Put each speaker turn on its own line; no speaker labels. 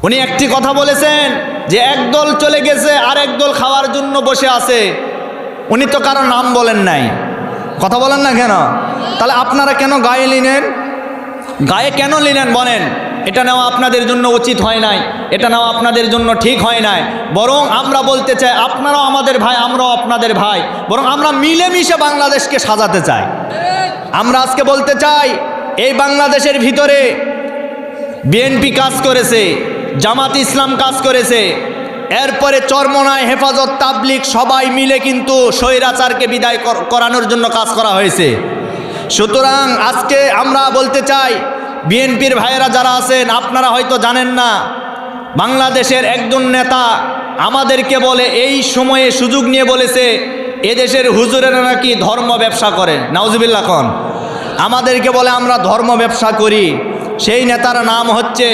উনি একটি কথা বলেছেন যে একদল চলে গেছে আর একদল খাওয়ার জন্য বসে আছে। উনি তো কারো নাম বলেন নাই, কথা বলেন না কেন? তাহলে আপনারা কেন গায়ে নিলেন? গায়ে কেন নিলেন বলেন? এটা নেওয়া আপনাদের জন্য উচিত হয় নাই, এটা নেওয়া আপনাদের জন্য ঠিক হয় নাই। বরং আমরা বলতে চাই আপনারাও আমাদের ভাই, আমরাও আপনাদের ভাই, বরং আমরা মিলেমিশে বাংলাদেশকে সাজাতে চাই। আমরা আজকে বলতে চাই এই বাংলাদেশের ভিতরে বিএনপি কাজ করেছে, জামাত ইসলাম কাজ করেছে, এরপরে চরমনায় হেফাজত তাবলিগ সবাই মিলে কিন্তু স্বৈরাচারকে বিদায় করানোর জন্য কাজ করা হয়েছে। সুতরাং আজকে আমরা বলতে চাই বিএনপির ভাইয়েরা যারা আছেন, আপনারা হয়তো জানেন না, বাংলাদেশের একজন নেতা আমাদেরকে বলে এই সময়ে সুযোগ নিয়ে বলেছে এদেশের হুজুরেরা নাকি ধর্ম ব্যবসা করে। নাউজুবিল্লাহ। আমাদেরকে বলে আমরা ধর্ম ব্যবসা করি। সেই নেতার নাম হচ্ছে